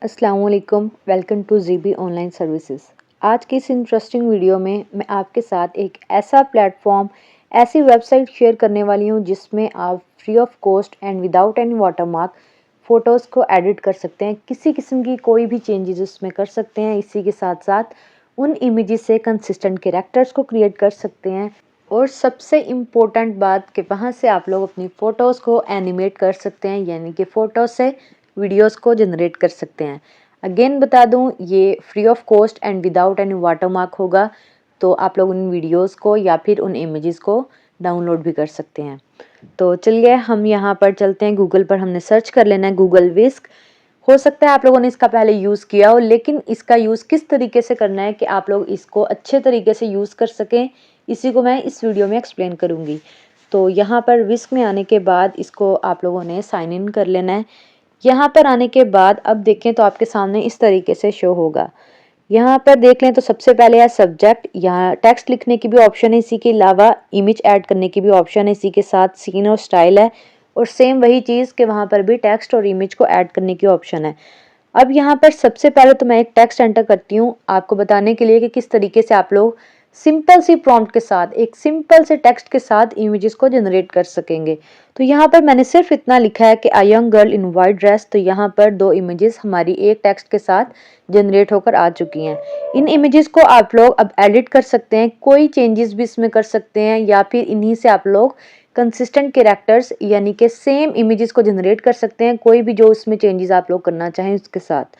अस्सलामुअलैकुम, welcome to ज़ीबी online services. आज की इस इंटरेस्टिंग वीडियो में मैं आपके साथ एक ऐसा प्लेटफॉर्म, ऐसी वेबसाइट शेयर करने वाली हूँ जिसमें आप free of cost and without any watermark photos को एडिट कर सकते हैं। किसी किस्म की कोई भी चेंजेस उसमें कर सकते हैं। इसी के साथ साथ उन इमेजेस से कंसिस्टेंट कैरेक्टर्स को क्रिएट कर सकते हैं। और सबसे इम्पोर्टेंट बात कि वहाँ से आप लोग अपनी फ़ोटोज़ को एनिमेट कर सकते हैं, यानी कि फ़ोटो से वीडियोस को जनरेट कर सकते हैं। अगेन बता दूं, ये free of cost and without any watermark होगा, तो आप लोग उन वीडियोस को या फिर उन इमेजेस को डाउनलोड भी कर सकते हैं। तो चलिए हम यहाँ पर चलते हैं। गूगल पर हमने सर्च कर लेना है गूगल विस्क। हो सकता है आप लोगों ने इसका पहले यूज़ किया हो, लेकिन इसका यूज़ किस तरीके से करना है कि आप लोग इसको अच्छे तरीके से यूज़ कर सकें, इसी को मैं इस वीडियो में एक्सप्लेन करूँगी। तो यहाँ पर विस्क में आने के बाद इसको आप लोगों ने साइन इन कर लेना है। यहाँ पर आने के बाद अब देखें तो आपके सामने इस तरीके से शो होगा। यहाँ पर देख लें तो सबसे पहले है सब्जेक्ट। यहाँ टेक्स्ट लिखने की भी ऑप्शन है, इसी के अलावा इमेज ऐड करने की भी ऑप्शन है, इसी के साथ सीन और स्टाइल है, और सेम वही चीज़ कि वहाँ पर भी टेक्स्ट और इमेज को ऐड करने की ऑप्शन है। अब यहाँ पर सबसे पहले तो मैं एक टेक्स्ट एंटर करती हूँ आपको बताने के लिए कि किस तरीके से आप लोग सिंपल सी प्रॉम्प्ट के साथ, एक सिंपल से टेक्स्ट के साथ इमेजेस को जनरेट कर सकेंगे। तो यहाँ पर मैंने सिर्फ इतना लिखा है कि a young girl in white dress. तो यहाँ पर दो इमेजेस हमारी एक टेक्स्ट के साथ जनरेट होकर आ चुकी हैं। इन इमेजेस को आप लोग अब एडिट कर सकते हैं, कोई चेंजेस भी इसमें कर सकते हैं, या फिर इन्हीं से आप लोग कंसिस्टेंट कैरेक्टर्स यानी कि सेम इमेजेस को जनरेट कर सकते हैं, कोई भी जो इसमें चेंजेस आप लोग करना चाहें उसके साथ।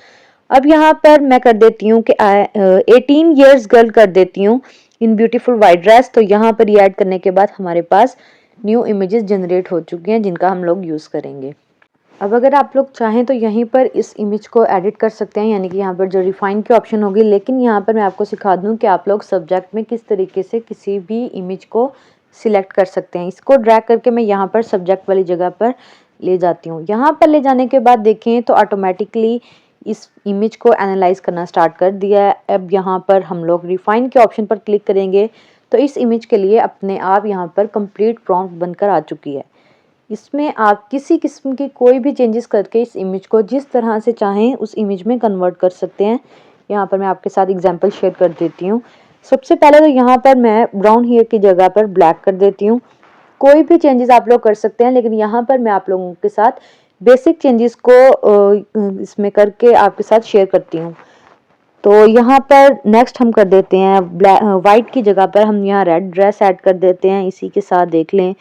अब यहाँ पर मैं कर देती हूँ कि 18 ईयर्स गर्ल कर देती हूँ इन ब्यूटीफुल वाइट ड्रेस। तो यहाँ पर ये ऐड करने के बाद हमारे पास न्यू इमेजेस जनरेट हो चुकी हैं जिनका हम लोग यूज़ करेंगे। अब अगर आप लोग चाहें तो यहीं पर इस इमेज को एडिट कर सकते हैं, यानी कि यहाँ पर जो रिफाइन की ऑप्शन होगी। लेकिन यहाँ पर मैं आपको सिखा दूँ कि आप लोग सब्जेक्ट में किस तरीके से किसी भी इमेज को सिलेक्ट कर सकते हैं। इसको ड्रैग करके मैं यहाँ पर सब्जेक्ट वाली जगह पर ले जाती हूँ। यहाँ पर ले जाने के बाद देखें तो ऑटोमेटिकली इस इमेज को एनालाइज करना स्टार्ट कर दिया है। अब यहाँ पर हम लोग रिफाइन के ऑप्शन पर क्लिक करेंगे तो इस इमेज के लिए अपने आप यहाँ पर कंप्लीट प्रॉम्प्ट बनकर आ चुकी है। इसमें आप किसी किस्म की कोई भी चेंजेस करके इस इमेज को जिस तरह से चाहें उस इमेज में कन्वर्ट कर सकते हैं। यहाँ पर मैं आपके साथ एग्जांपल शेयर कर देती हूँ। सबसे पहले तो यहाँ पर मैं ब्राउन हेयर की जगह पर ब्लैक कर देती हूँ। कोई भी चेंजेस आप लोग कर सकते हैं, लेकिन यहाँ पर मैं आप लोगों के साथ बेसिक चेंजेस को इसमें करके आपके साथ शेयर करती हूँ। तो यहाँ पर नेक्स्ट हम कर देते हैं वाइट की जगह पर हम यहाँ रेड ड्रेस ऐड कर देते हैं। इसी के साथ देख लें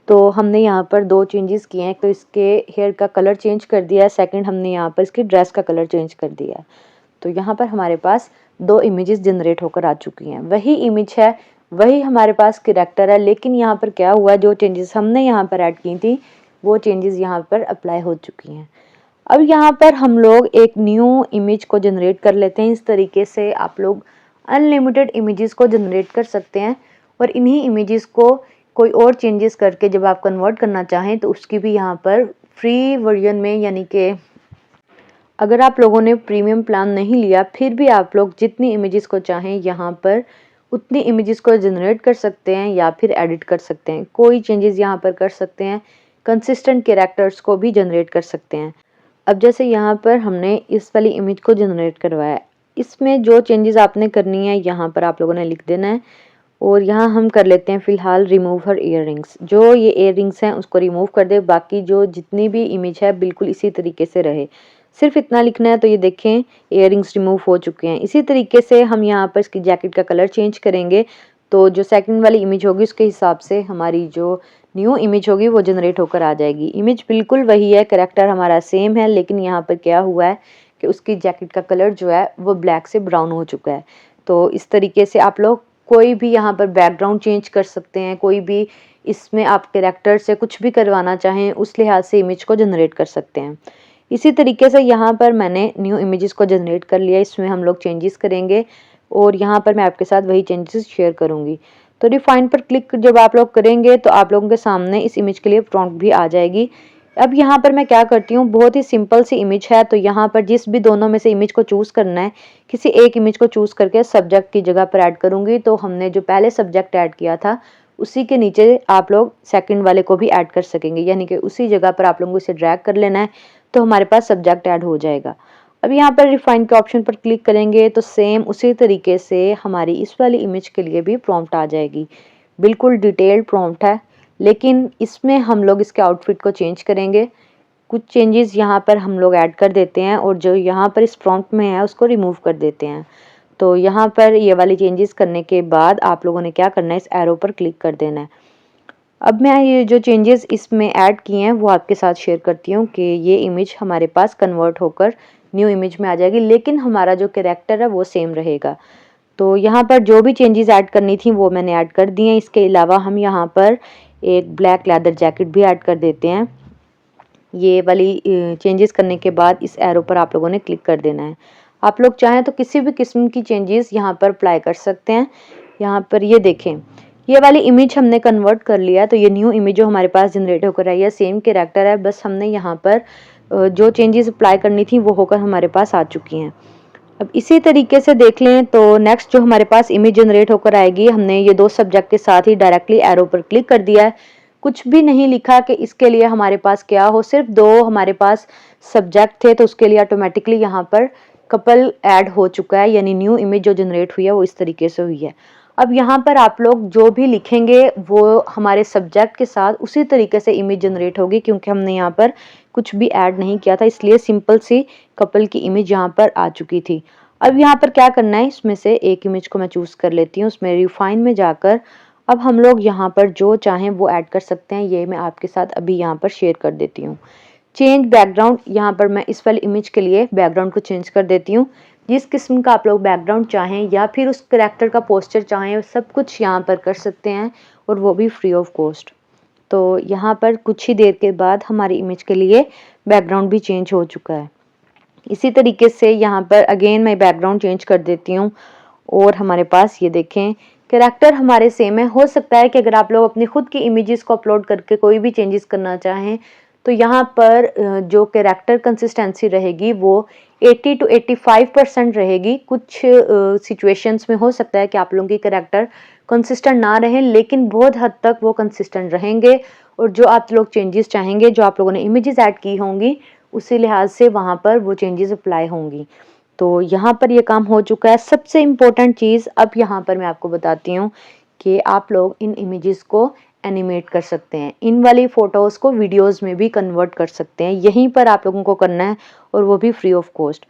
तो हमने यहाँ पर दो चेंजेस किए हैं। तो इसके हेयर का कलर चेंज कर दिया है, सेकंड हमने यहाँ पर इसकी ड्रेस का कलर चेंज कर दिया है। तो यहाँ पर हमारे पास दो इमेजेस जनरेट होकर आ चुकी हैं। वही इमेज है, वही हमारे पास कैरेक्टर है, लेकिन यहाँ पर क्या हुआ, जो चेंजेस हमने यहाँ पर ऐड की थी वो चेंजेस यहाँ पर अप्लाई हो चुकी हैं। अब यहाँ पर हम लोग एक न्यू इमेज को जनरेट कर लेते हैं। इस तरीके से आप लोग अनलिमिटेड इमेजेस को जनरेट कर सकते हैं, और इन्हीं इमेजेस को कोई और चेंजेस करके जब आप कन्वर्ट करना चाहें तो उसकी भी यहाँ पर फ्री वर्जन में, यानी कि अगर आप लोगों ने प्रीमियम प्लान नहीं लिया फिर भी आप लोग जितनी इमेजेस को चाहें यहाँ पर उतनी इमेजेस को जनरेट कर सकते हैं या फिर एडिट कर सकते हैं। कोई चेंजेस यहाँ पर कर सकते हैं, कंसिस्टेंट कैरेक्टर्स को भी जनरेट कर सकते हैं। अब जैसे यहाँ पर हमने इस वाली इमेज को जनरेट करवाया है, इसमें जो चेंजेस आपने करनी है यहाँ पर आप लोगों ने लिख देना है। और यहाँ हम कर लेते हैं फ़िलहाल रिमूव हर इयररिंग्स। जो ये इयररिंग्स हैं उसको रिमूव कर दे, बाकी जो जितनी भी इमेज है बिल्कुल इसी तरीके से रहे, सिर्फ इतना लिखना है। तो ये देखें इयररिंग्स रिमूव हो चुके हैं। इसी तरीके से हम यहाँ पर इसकी जैकेट का कलर चेंज करेंगे, तो जो सेकंड वाली इमेज होगी उसके हिसाब से हमारी जो न्यू इमेज होगी वो जनरेट होकर आ जाएगी। इमेज बिल्कुल वही है, कैरेक्टर हमारा सेम है, लेकिन यहाँ पर क्या हुआ है कि उसकी जैकेट का कलर जो है वो ब्लैक से ब्राउन हो चुका है। तो इस तरीके से आप लोग कोई भी यहाँ पर बैकग्राउंड चेंज कर सकते हैं, कोई भी इसमें आप कैरेक्टर से कुछ भी करवाना चाहें उस लिहाज से इमेज को जनरेट कर सकते हैं। इसी तरीके से यहाँ पर मैंने न्यू इमेजेस को जनरेट कर लिया, इसमें हम लोग चेंजेस करेंगे और यहाँ पर मैं आपके साथ वही चेंजेस शेयर करूँगी। तो रिफाइन पर क्लिक जब आप लोग करेंगे तो आप लोगों के सामने इस इमेज के लिए प्रॉम्प्ट भी आ जाएगी। अब यहाँ पर मैं क्या करती हूँ, बहुत ही सिंपल सी इमेज है, तो यहाँ पर जिस भी दोनों में से इमेज को चूज़ करना है, किसी एक इमेज को चूज़ करके सब्जेक्ट की जगह पर ऐड करूँगी। तो हमने जो पहले सब्जेक्ट ऐड किया था उसी के नीचे आप लोग सेकंड वाले को भी ऐड कर सकेंगे, यानी कि उसी जगह पर आप लोगों को इसे ड्रैग कर लेना है तो हमारे पास सब्जेक्ट ऐड हो जाएगा। अब यहाँ पर रिफाइन के ऑप्शन पर क्लिक करेंगे तो सेम उसी तरीके से हमारी इस वाली इमेज के लिए भी प्रॉम्प्ट आ जाएगी। बिल्कुल डिटेल्ड प्रॉम्प्ट है, लेकिन इसमें हम लोग इसके आउटफिट को चेंज करेंगे। कुछ चेंजेस यहाँ पर हम लोग ऐड कर देते हैं और जो यहाँ पर इस प्रॉम्प्ट में है उसको रिमूव कर देते हैं। तो यहाँ पर ये वाली चेंजेस करने के बाद आप लोगों ने क्या करना है, इस एरो पर क्लिक कर देना है। अब मैं ये जो चेंजेस इसमें ऐड किए हैं वो आपके साथ शेयर करती हूँ कि ये इमेज हमारे पास कन्वर्ट होकर न्यू इमेज में आ जाएगी, लेकिन हमारा जो कैरेक्टर है वो सेम रहेगा। तो यहाँ पर जो भी चेंजेस ऐड करनी थी वो मैंने ऐड कर दी हैं। इसके अलावा हम यहाँ पर एक ब्लैक लेदर जैकेट भी ऐड कर देते हैं। ये वाली चेंजेस करने के बाद इस एरो पर आप लोगों ने क्लिक कर देना है। आप लोग चाहें तो किसी भी किस्म की चेंजेस यहाँ पर अप्लाई कर सकते हैं। यहाँ पर ये देखें, ये वाली इमेज हमने कन्वर्ट कर लिया है। तो ये न्यू इमेज जो हमारे पास जनरेट होकर आई है, सेम कैरेक्टर है, बस हमने यहाँ पर जो चेंजेस अप्लाई करनी थी वो होकर हमारे पास आ चुकी हैं। अब इसी तरीके से देख लें तो नेक्स्ट जो हमारे पास इमेज जनरेट होकर आएगी, हमने ये 2 सब्जेक्ट के साथ ही डायरेक्टली एरो पर क्लिक कर दिया है। कुछ भी नहीं लिखा कि इसके लिए हमारे पास क्या हो, सिर्फ 2 हमारे पास सब्जेक्ट थे तो उसके लिए ऑटोमेटिकली यहाँ पर कपल ऐड हो चुका है, यानी न्यू इमेज जो जनरेट हुई है वो इस तरीके से हुई है। अब यहाँ पर आप लोग जो भी लिखेंगे वो हमारे सब्जेक्ट के साथ उसी तरीके से इमेज जनरेट होगी, क्योंकि हमने यहाँ पर कुछ भी ऐड नहीं किया था, इसलिए सिंपल सी कपल की इमेज यहाँ पर आ चुकी थी। अब यहाँ पर क्या करना है, इसमें से एक इमेज को मैं चूज कर लेती हूँ, उसमें रिफाइन में जाकर अब हम लोग यहाँ पर जो चाहें वो ऐड कर सकते हैं। ये मैं आपके साथ अभी यहाँ पर शेयर कर देती हूँ। चेंज बैकग्राउंड, यहाँ पर मैं इस वाली इमेज के लिए बैकग्राउंड को चेंज कर देती हूँ। जिस किस्म का आप लोग बैकग्राउंड चाहें या फिर उस कैरेक्टर का पोस्टर चाहें, सब कुछ यहाँ पर कर सकते हैं, और वो भी फ्री ऑफ कॉस्ट। तो यहाँ पर कुछ ही देर के बाद हमारी इमेज के लिए बैकग्राउंड भी चेंज हो चुका है। इसी तरीके से यहाँ पर अगेन मैं बैकग्राउंड चेंज कर देती हूँ, और हमारे पास ये देखें कैरेक्टर हमारे सेम है। हो सकता है कि अगर आप लोग अपनी खुद की इमेजेस को अपलोड करके कोई भी चेंजेस करना चाहें तो यहाँ पर जो कैरेक्टर कंसिस्टेंसी रहेगी वो 80 to 85% रहेगी। कुछ सिचुएशंस में हो सकता है कि आप लोगों की कैरेक्टर कंसिस्टेंट ना रहें, लेकिन बहुत हद तक वो कंसिस्टेंट रहेंगे, और जो आप लोग चेंजेस चाहेंगे, जो आप लोगों ने इमेजेस ऐड की होंगी, उसी लिहाज से वहाँ पर वो चेंजेस अप्लाई होंगी। तो यहाँ पर ये काम हो चुका है। सबसे इम्पोर्टेंट चीज़ अब यहाँ पर मैं आपको बताती हूँ कि आप लोग इन इमेजेस को एनिमेट कर सकते हैं, इन वाली फ़ोटोज़ को वीडियोज़ में भी कन्वर्ट कर सकते हैं। यहीं पर आप लोगों को करना है, और वो भी फ्री ऑफ कॉस्ट।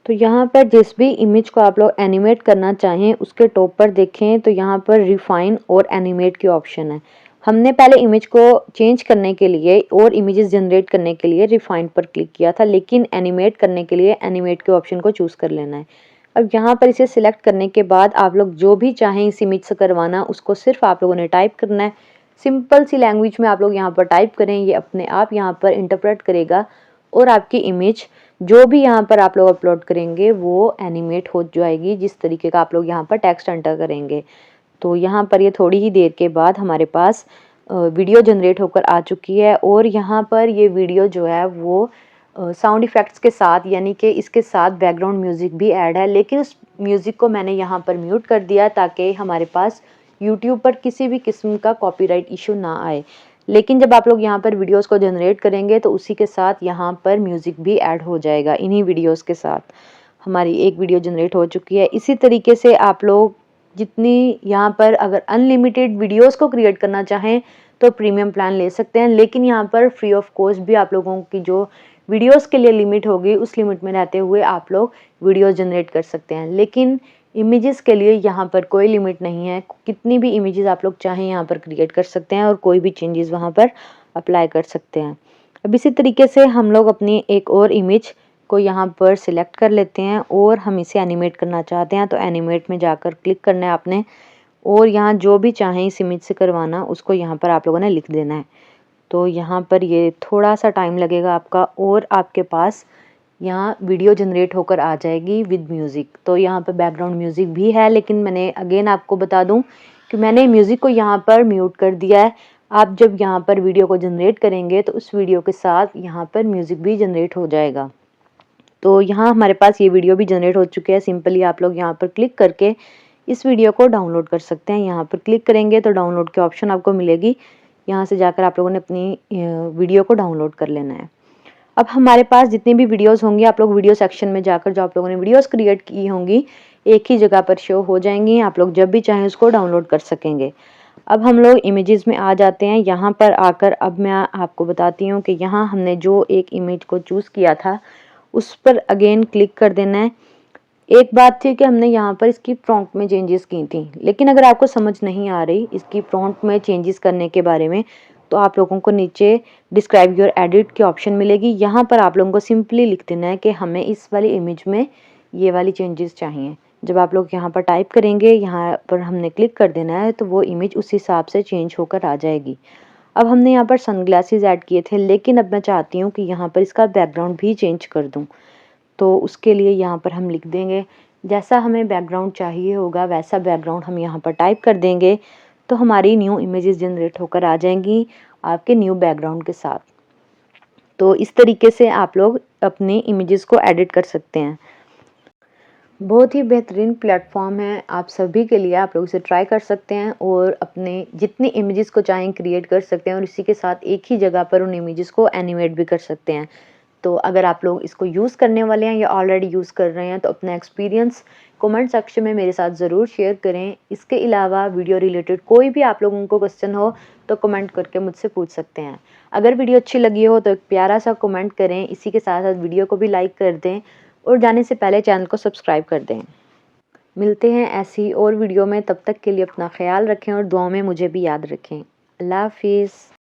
तो यहाँ पर जिस भी इमेज को आप लोग एनिमेट करना चाहें उसके टॉप पर देखें तो यहाँ पर रिफाइन और एनिमेट की ऑप्शन है। हमने पहले इमेज को चेंज करने के लिए और इमेजेस जनरेट करने के लिए रिफाइन पर क्लिक किया था, लेकिन एनिमेट करने के लिए एनिमेट के ऑप्शन को चूज़ कर लेना है। अब यहाँ पर इसे सिलेक्ट करने के बाद आप लोग जो भी चाहें इस इमेज से करवाना, उसको सिर्फ आप लोगों ने टाइप करना है। सिंपल सी लैंग्वेज में आप लोग यहाँ पर टाइप करें, ये अपने आप यहाँ पर इंटरप्रेट करेगा, और आपकी इमेज जो भी यहाँ पर आप लोग अपलोड करेंगे वो एनिमेट हो जाएगी, जिस तरीके का आप लोग यहाँ पर टेक्स्ट एंटर करेंगे। तो यहाँ पर ये थोड़ी ही देर के बाद हमारे पास वीडियो जनरेट होकर आ चुकी है, और यहाँ पर ये वीडियो जो है वो साउंड इफ़ेक्ट्स के साथ, यानी कि इसके साथ बैकग्राउंड म्यूज़िक भी ऐड है, लेकिन उस म्यूज़िक को मैंने यहाँ पर म्यूट कर दिया ताकि हमारे पास यूट्यूब पर किसी भी किस्म का कॉपीराइट इशू ना आए। लेकिन जब आप लोग यहाँ पर वीडियोस को जनरेट करेंगे तो उसी के साथ यहाँ पर म्यूज़िक भी ऐड हो जाएगा। इन्हीं वीडियोस के साथ हमारी एक वीडियो जनरेट हो चुकी है। इसी तरीके से आप लोग जितनी यहाँ पर अगर अनलिमिटेड वीडियोस को क्रिएट करना चाहें तो प्रीमियम प्लान ले सकते हैं, लेकिन यहाँ पर फ्री ऑफ कॉस्ट भी आप लोगों की जो वीडियोस के लिए लिमिट होगी उस लिमिट में रहते हुए आप लोग वीडियोस जनरेट कर सकते हैं। लेकिन इमेजेस के लिए यहाँ पर कोई लिमिट नहीं है, कितनी भी इमेजेस आप लोग चाहें यहाँ पर क्रिएट कर सकते हैं और कोई भी चेंजेस वहाँ पर अप्लाई कर सकते हैं। अब इसी तरीके से हम लोग अपनी एक और इमेज को यहाँ पर सिलेक्ट कर लेते हैं और हम इसे एनिमेट करना चाहते हैं, तो एनिमेट में जाकर क्लिक करना है आपने, और यहाँ जो भी चाहें इस इमेज से करवाना उसको यहाँ पर आप लोगों ने लिख देना है। तो यहाँ पर ये थोड़ा सा टाइम लगेगा आपका, और आपके पास यहाँ वीडियो जनरेट होकर आ जाएगी विद म्यूज़िक। तो यहाँ पर बैकग्राउंड म्यूज़िक भी है, लेकिन मैंने अगेन आपको बता दूँ कि मैंने म्यूज़िक को यहाँ पर म्यूट कर दिया है। आप जब यहाँ पर वीडियो को जनरेट करेंगे तो उस वीडियो के साथ यहाँ पर म्यूज़िक भी जनरेट हो जाएगा। तो यहाँ हमारे पास ये वीडियो भी जनरेट हो चुकी है। सिंपली आप लोग यहाँ पर क्लिक करके इस वीडियो को डाउनलोड कर सकते हैं। यहाँ पर क्लिक करेंगे तो डाउनलोड की ऑप्शन आपको मिलेगी, यहाँ से जाकर आप लोगों ने अपनी वीडियो को डाउनलोड कर लेना है। अब हमारे पास जितनी भी वीडियोस होंगी, आप लोग वीडियो सेक्शन में जाकर जो आप लोगों ने वीडियोस क्रिएट की होंगी एक ही जगह पर शो हो जाएंगी। आप लोग जब भी चाहें उसको डाउनलोड कर सकेंगे। अब हम लोग इमेजेस में आ जाते हैं। यहाँ पर आकर अब मैं आपको बताती हूँ कि यहाँ हमने जो एक इमेज को चूज़ किया था उस पर अगेन क्लिक कर देना है। एक बात थी कि हमने यहाँ पर इसकी प्रॉम्प्ट में चेंजेस की थी, लेकिन अगर आपको समझ नहीं आ रही इसकी प्रॉम्प्ट में चेंजेस करने के बारे में, तो आप लोगों को नीचे डिस्क्राइब योर एडिट की ऑप्शन मिलेगी। यहाँ पर आप लोगों को सिंपली लिख देना है कि हमें इस वाली इमेज में ये वाली चेंजेस चाहिए। जब आप लोग यहाँ पर टाइप करेंगे, यहाँ पर हमने क्लिक कर देना है, तो वो इमेज उस हिसाब से चेंज होकर आ जाएगी। अब हमने यहाँ पर सनग्लासेस ऐड किए थे, लेकिन अब मैं चाहती हूँ कि यहाँ पर इसका बैकग्राउंड भी चेंज कर दूँ। तो उसके लिए यहाँ पर हम लिख देंगे, जैसा हमें बैकग्राउंड चाहिए होगा वैसा बैकग्राउंड हम यहाँ पर टाइप कर देंगे, तो हमारी न्यू इमेजेस जनरेट होकर आ जाएंगी आपके न्यू बैकग्राउंड के साथ। तो इस तरीके से आप लोग अपनी इमेजेस को एडिट कर सकते हैं। बहुत ही बेहतरीन प्लेटफॉर्म है आप सभी के लिए, आप लोग इसे ट्राई कर सकते हैं और अपने जितनी इमेजेस को चाहें क्रिएट कर सकते हैं और इसी के साथ एक ही जगह पर उन इमेजेस को एनिमेट भी कर सकते हैं। तो अगर आप लोग इसको यूज़ करने वाले हैं या ऑलरेडी यूज़ कर रहे हैं तो अपना एक्सपीरियंस कमेंट सेक्शन में मेरे साथ ज़रूर शेयर करें। इसके अलावा वीडियो रिलेटेड कोई भी आप लोगों को क्वेश्चन हो तो कमेंट करके मुझसे पूछ सकते हैं। अगर वीडियो अच्छी लगी हो तो एक प्यारा सा कमेंट करें, इसी के साथ साथ वीडियो को भी लाइक कर दें और जाने से पहले चैनल को सब्सक्राइब कर दें। मिलते हैं ऐसी और वीडियो में, तब तक के लिए अपना ख्याल रखें और दुआओं में मुझे भी याद रखें। अल्लाह हाफिज़।